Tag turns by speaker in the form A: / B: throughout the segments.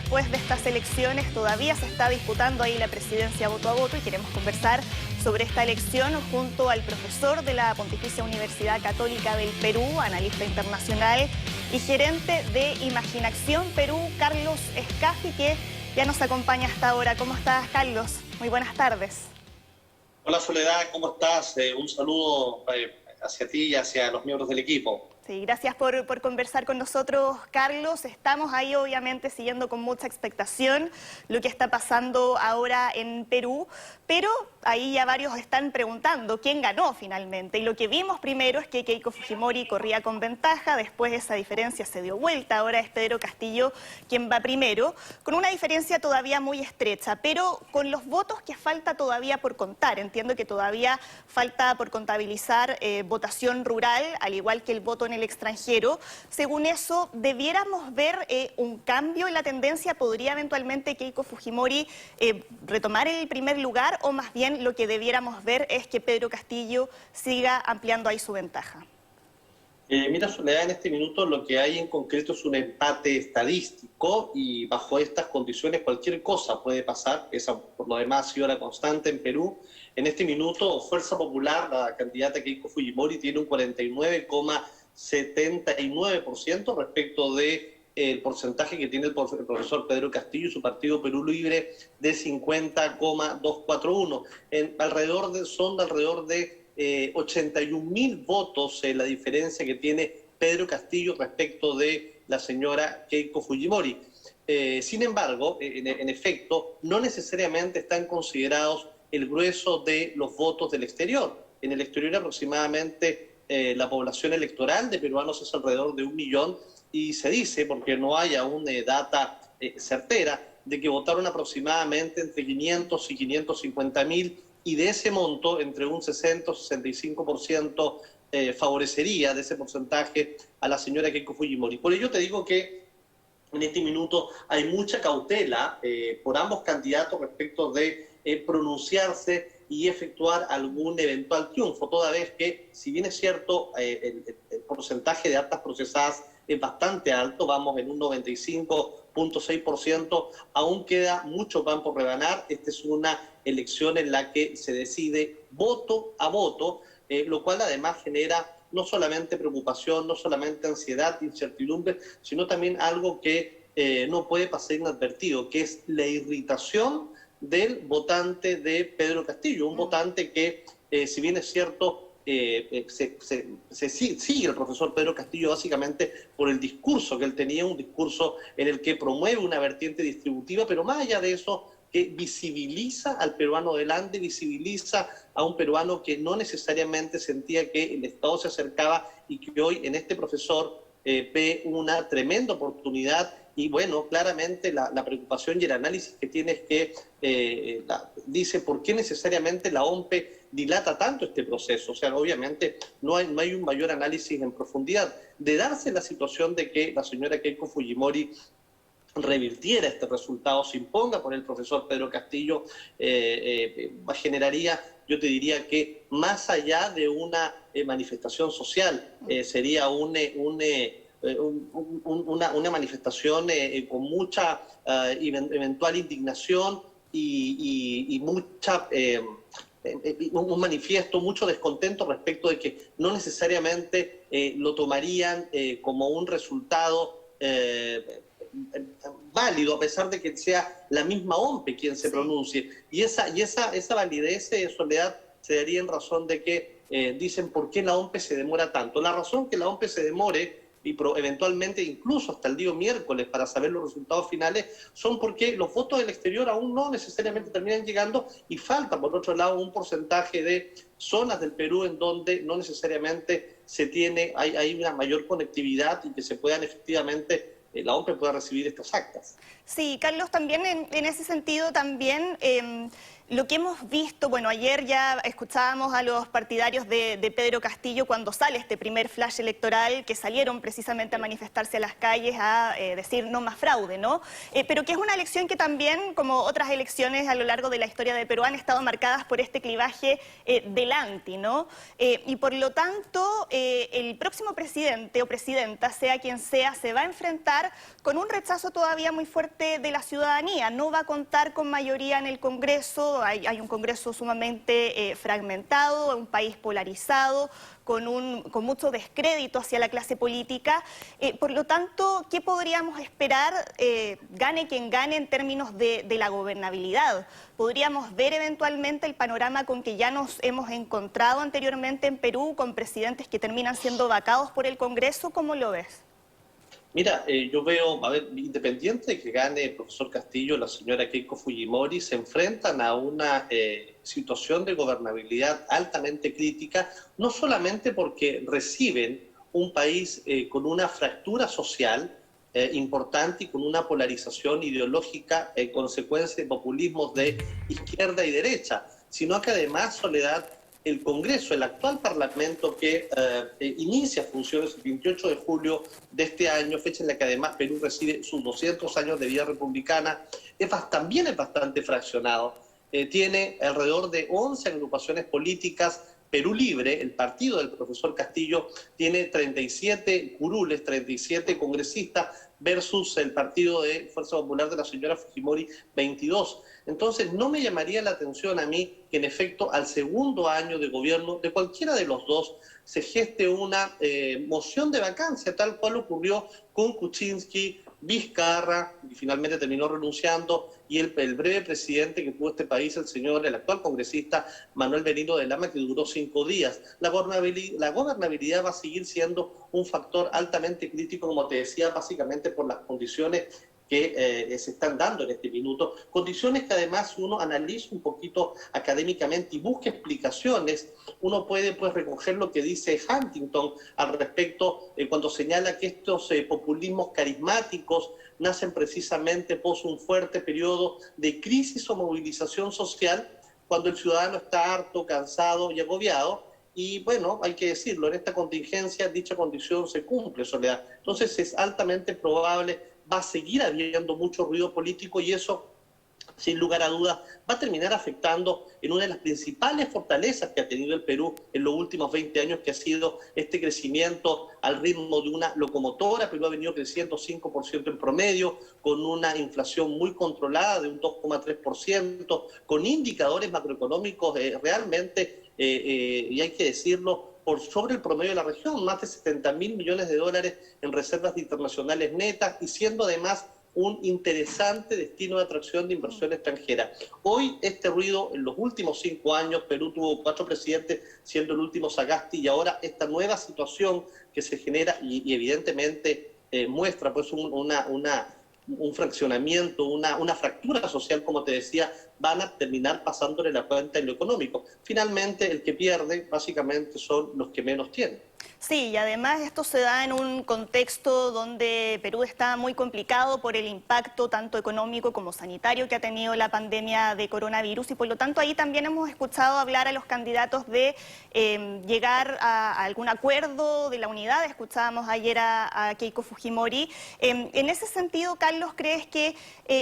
A: después de estas elecciones todavía se está disputando ahí la presidencia voto a voto y queremos conversar sobre esta elección junto al profesor de la Pontificia Universidad Católica del Perú, analista internacional y gerente de Imaginación Perú, Carlos Escafi, que ya nos acompaña hasta ahora. ¿Cómo estás, Carlos? Muy buenas tardes.
B: Hola Soledad, ¿cómo estás? Un saludo hacia ti y hacia los miembros del equipo.
A: Sí, gracias por conversar con nosotros, Carlos. Estamos ahí obviamente siguiendo con mucha expectación lo que está pasando ahora en Perú, pero ahí ya varios están preguntando quién ganó finalmente. Y lo que vimos primero es que Keiko Fujimori corría con ventaja, después esa diferencia se dio vuelta, ahora es Pedro Castillo quien va primero, con una diferencia todavía muy estrecha, pero con los votos que falta todavía por contar. Entiendo que todavía falta por contabilizar votación rural, al igual que el voto en el extranjero. Según eso, ¿debiéramos ver un cambio en la tendencia? ¿Podría eventualmente Keiko Fujimori retomar el primer lugar o más bien lo que debiéramos ver es que Pedro Castillo siga ampliando ahí su ventaja?
B: Mira Soledad, en este minuto lo que hay en concreto es un empate estadístico y bajo estas condiciones cualquier cosa puede pasar. Esa por lo demás ha sido la constante en Perú. En este minuto Fuerza Popular, la candidata Keiko Fujimori, tiene un 49,79% respecto del porcentaje que tiene el profesor Pedro Castillo y su partido Perú Libre de 50,241. Son de alrededor de 81.000 votos la diferencia que tiene Pedro Castillo respecto de la señora Keiko Fujimori. Sin embargo, en efecto, no necesariamente están considerados el grueso de los votos del exterior. En el exterior aproximadamente la población electoral de peruanos es alrededor de 1 millón y se dice, porque no hay aún data certera, de que votaron aproximadamente entre 500 y 550.000 y de ese monto entre un 60 o 65% favorecería de ese porcentaje a la señora Keiko Fujimori. Por ello te digo que en este minuto hay mucha cautela por ambos candidatos respecto de pronunciarse y efectuar algún eventual triunfo, toda vez que, si bien es cierto, el porcentaje de actas procesadas es bastante alto, vamos en un 95,6%, aún queda mucho pan por rebanar. Esta es una elección en la que se decide voto a voto, lo cual además genera no solamente preocupación, no solamente ansiedad, incertidumbre, sino también algo que no puede pasar inadvertido, que es la irritación del votante de Pedro Castillo, un votante que, si bien es cierto, sigue el profesor Pedro Castillo básicamente por el discurso que él tenía, un discurso en el que promueve una vertiente distributiva, pero más allá de eso, que visibiliza al peruano delante, visibiliza a un peruano que no necesariamente sentía que el Estado se acercaba y que hoy en este profesor ve una tremenda oportunidad. Y bueno, claramente la preocupación y el análisis que tiene es que dice por qué necesariamente la OMPE dilata tanto este proceso. O sea, obviamente no hay un mayor análisis en profundidad. De darse la situación de que la señora Keiko Fujimori revirtiera este resultado, se imponga por el profesor Pedro Castillo, generaría, yo te diría que más allá de una manifestación social, sería una manifestación con mucha eventual indignación y mucha... un manifiesto, mucho descontento respecto de que no necesariamente lo tomarían como un resultado válido, a pesar de que sea la misma OMPE quien se pronuncie. Y esa validez, Soledad, se daría en razón de que dicen por qué la OMPE se demora tanto. La razón que la OMPE se demore y eventualmente incluso hasta el día miércoles para saber los resultados finales, son porque los votos del exterior aún no necesariamente terminan llegando y falta, por otro lado, un porcentaje de zonas del Perú en donde no necesariamente hay una mayor conectividad y que se puedan efectivamente la OMPE pueda recibir estas actas.
A: Sí, Carlos, también en ese sentido también Lo que hemos visto, bueno, ayer ya escuchábamos a los partidarios de Pedro Castillo cuando sale este primer flash electoral, que salieron precisamente a manifestarse a las calles a decir no más fraude, ¿no? Pero que es una elección que también, como otras elecciones a lo largo de la historia de Perú, han estado marcadas por este clivaje del anti, ¿no? Y por lo tanto, el próximo presidente o presidenta, sea quien sea, se va a enfrentar con un rechazo todavía muy fuerte de la ciudadanía. No va a contar con mayoría en el Congreso. Hay un Congreso sumamente fragmentado, un país polarizado, con mucho descrédito hacia la clase política. Por lo tanto, ¿qué podríamos esperar, gane quien gane, en términos de la gobernabilidad? ¿Podríamos ver eventualmente el panorama con que ya nos hemos encontrado anteriormente en Perú, con presidentes que terminan siendo vacados por el Congreso? ¿Cómo lo ves?
B: Mira, yo veo, a ver, independiente de que gane el profesor Castillo, la señora Keiko Fujimori, se enfrentan a una situación de gobernabilidad altamente crítica, no solamente porque reciben un país con una fractura social importante y con una polarización ideológica consecuencia de populismos de izquierda y derecha, sino que además, Soledad, el Congreso, el actual Parlamento que inicia funciones el 28 de julio de este año, fecha en la que además Perú recibe sus 200 años de vida republicana, también es bastante fraccionado. Tiene alrededor de 11 agrupaciones políticas. Perú Libre, el partido del profesor Castillo, tiene 37 curules, 37 congresistas, versus el partido de Fuerza Popular de la señora Fujimori, 22. Entonces, no me llamaría la atención a mí que en efecto al segundo año de gobierno de cualquiera de los dos se geste una moción de vacancia, tal cual ocurrió con Kuczynski, Vizcarra, y finalmente terminó renunciando, y el breve presidente que tuvo este país, el actual congresista Manuel Benigno de Lama, que duró 5 días. La gobernabilidad va a seguir siendo un factor altamente crítico, como te decía, básicamente por las condiciones que se están dando en este minuto, condiciones que además si uno analiza un poquito académicamente y busca explicaciones, uno puede pues recoger lo que dice Huntington al respecto cuando señala que estos populismos carismáticos nacen precisamente pos un fuerte periodo de crisis o movilización social cuando el ciudadano está harto, cansado y agobiado. Y bueno, hay que decirlo, en esta contingencia dicha condición se cumple, Soledad. Entonces es altamente probable, va a seguir habiendo mucho ruido político y eso, sin lugar a dudas, va a terminar afectando en una de las principales fortalezas que ha tenido el Perú en los últimos 20 años, que ha sido este crecimiento al ritmo de una locomotora. Perú ha venido creciendo 5% en promedio, con una inflación muy controlada de un 2,3%, con indicadores macroeconómicos realmente, y hay que decirlo, por sobre el promedio de la región, más de 70.000 millones de dólares en reservas internacionales netas y siendo además un interesante destino de atracción de inversión extranjera. Hoy este ruido, en los últimos 5 años, Perú tuvo 4 presidentes, siendo el último Sagasti, y ahora esta nueva situación que se genera y evidentemente muestra pues un fraccionamiento, una fractura social, como te decía, van a terminar pasándole la cuenta en lo económico. Finalmente, el que pierde básicamente son los que menos tienen.
A: Sí, y además esto se da en un contexto donde Perú está muy complicado por el impacto tanto económico como sanitario que ha tenido la pandemia de coronavirus, y por lo tanto ahí también hemos escuchado hablar a los candidatos de llegar a algún acuerdo de la unidad. Escuchábamos ayer a Keiko Fujimori. En ese sentido, Carlos, ¿crees que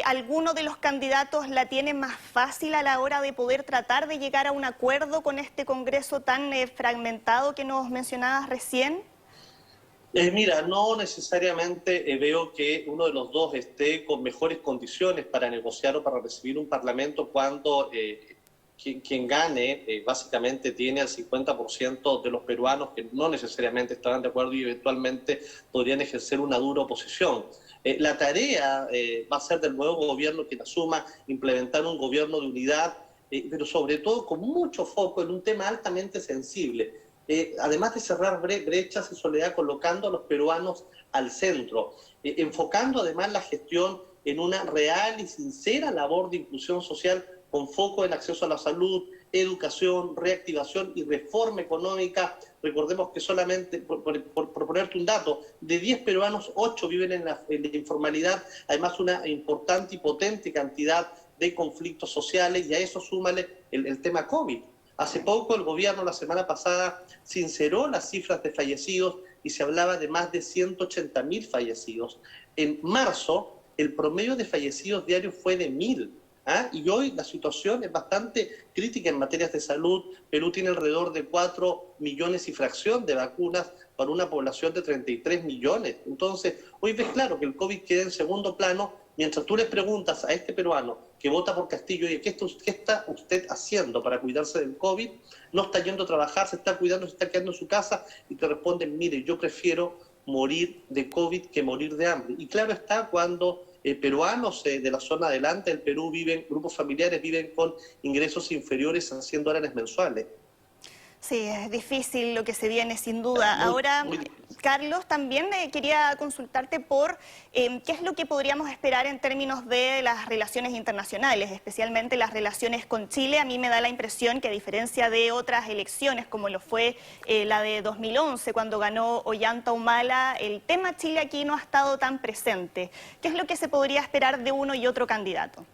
A: alguno de los candidatos la tiene más fácil a la hora de poder tratar de llegar a un acuerdo con este Congreso tan fragmentado que nos mencionabas recién?
B: Mira, no necesariamente veo que uno de los dos esté con mejores condiciones para negociar o para recibir un parlamento cuando quien gane básicamente tiene al 50% de los peruanos que no necesariamente estarán de acuerdo y eventualmente podrían ejercer una dura oposición. La tarea va a ser del nuevo gobierno quien asuma implementar un gobierno de unidad, pero sobre todo con mucho foco en un tema altamente sensible. Además de cerrar brechas y Soledad, colocando a los peruanos al centro, enfocando además la gestión en una real y sincera labor de inclusión social con foco en acceso a la salud, educación, reactivación y reforma económica. Recordemos que solamente, por ponerte un dato, de 10 peruanos, 8 viven en la informalidad, además una importante y potente cantidad de conflictos sociales, y a eso súmale el tema COVID. Hace poco el gobierno, la semana pasada, sinceró las cifras de fallecidos y se hablaba de más de 180.000 fallecidos. En marzo, el promedio de fallecidos diarios fue de 1.000. Y hoy la situación es bastante crítica en materias de salud. Perú tiene alrededor de 4 millones y fracción de vacunas para una población de 33 millones. Entonces, hoy ves claro que el COVID queda en segundo plano, mientras tú le preguntas a este peruano que vota por Castillo, ¿y qué está usted haciendo para cuidarse del COVID? No está yendo a trabajar, se está cuidando, se está quedando en su casa, y te responden, mire, yo prefiero morir de COVID que morir de hambre. Y claro está cuando peruanos de la zona adelante del Perú viven, grupos familiares viven con ingresos inferiores a $100 mensuales.
A: Sí, es difícil lo que se viene, sin duda. Ahora,
B: Muy
A: Carlos, también quería consultarte por qué es lo que podríamos esperar en términos de las relaciones internacionales, especialmente las relaciones con Chile. A mí me da la impresión que, a diferencia de otras elecciones, como lo fue la de 2011, cuando ganó Ollanta Humala, el tema Chile aquí no ha estado tan presente. ¿Qué es lo que se podría esperar de uno y otro candidato?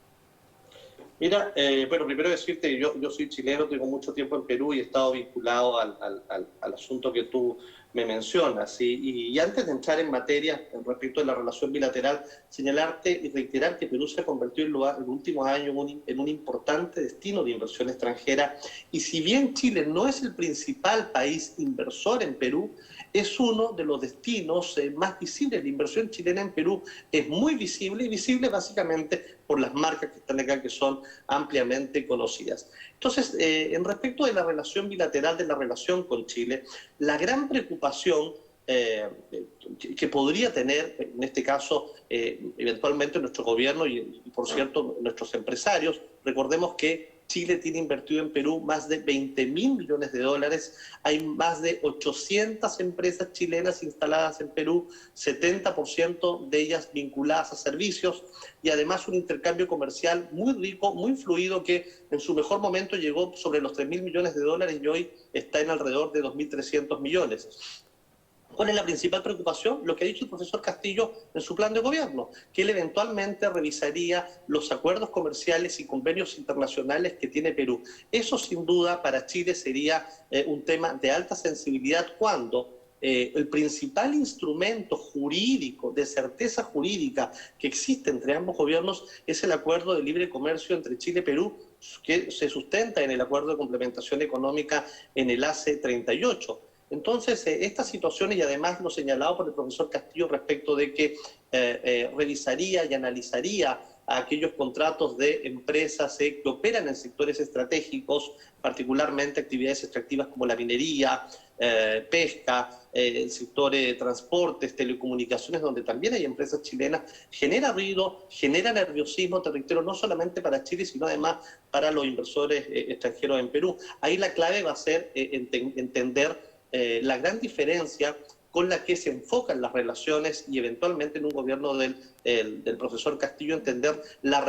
B: Mira, bueno, primero decirte que yo soy chileno, tengo mucho tiempo en Perú y he estado vinculado al asunto que tú me mencionas. Y antes de entrar en materia respecto de la relación bilateral, señalarte y reiterar que Perú se ha convertido en los últimos años en un importante destino de inversión extranjera. Y si bien Chile no es el principal país inversor en Perú, es uno de los destinos más visibles. La inversión chilena en Perú es muy visible, y visible básicamente por las marcas que están acá, que son ampliamente conocidas. Entonces, en respecto de la relación bilateral, de la relación con Chile, la gran preocupación que podría tener, en este caso, eventualmente nuestro gobierno y, por cierto, nuestros empresarios, recordemos que Chile tiene invertido en Perú más de 20.000 millones de dólares, hay más de 800 empresas chilenas instaladas en Perú, 70% de ellas vinculadas a servicios, y además un intercambio comercial muy rico, muy fluido, que en su mejor momento llegó sobre los 3.000 millones de dólares y hoy está en alrededor de 2.300 millones. ¿Cuál es la principal preocupación? Lo que ha dicho el profesor Castillo en su plan de gobierno, que él eventualmente revisaría los acuerdos comerciales y convenios internacionales que tiene Perú. Eso sin duda para Chile sería un tema de alta sensibilidad cuando el principal instrumento jurídico, de certeza jurídica que existe entre ambos gobiernos es el acuerdo de libre comercio entre Chile y Perú, que se sustenta en el acuerdo de complementación económica en el ACE 38. Entonces, estas situaciones, y además lo señalado por el profesor Castillo respecto de que revisaría y analizaría a aquellos contratos de empresas que operan en sectores estratégicos, particularmente actividades extractivas como la minería, pesca, el sector de transportes, telecomunicaciones, donde también hay empresas chilenas, genera ruido, genera nerviosismo, te reitero, no solamente para Chile, sino además para los inversores extranjeros en Perú. Ahí la clave va a ser entender la gran diferencia con la que se enfocan las relaciones, y eventualmente en un gobierno del profesor Castillo entender lo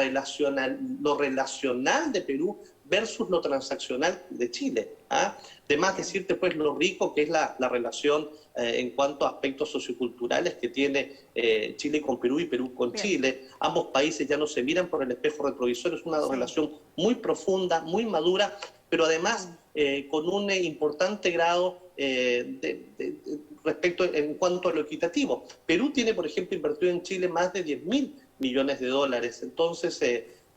B: relacional de Perú versus lo transaccional de Chile. Además decirte pues lo rico que es la relación en cuanto a aspectos socioculturales que tiene Chile con Perú y Perú con Chile. Ambos países ya no se miran por el espejo retrovisor, es una relación muy profunda, muy madura, pero además con un importante grado respecto en cuanto a lo equitativo. Perú tiene, por ejemplo, invertido en Chile más de 10.000 millones de dólares. Entonces,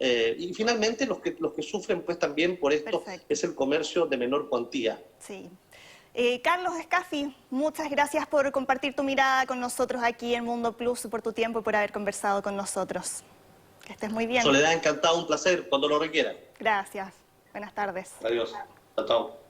B: y finalmente los que sufren pues también por esto es el comercio de menor cuantía.
A: Sí. Carlos Escafi, muchas gracias por compartir tu mirada con nosotros aquí en Mundo Plus, por tu tiempo y por haber conversado con nosotros. Que estés muy bien.
B: Soledad, encantado, un placer, cuando lo requieran.
A: Gracias. Buenas tardes.
B: Adiós. Chao, chao.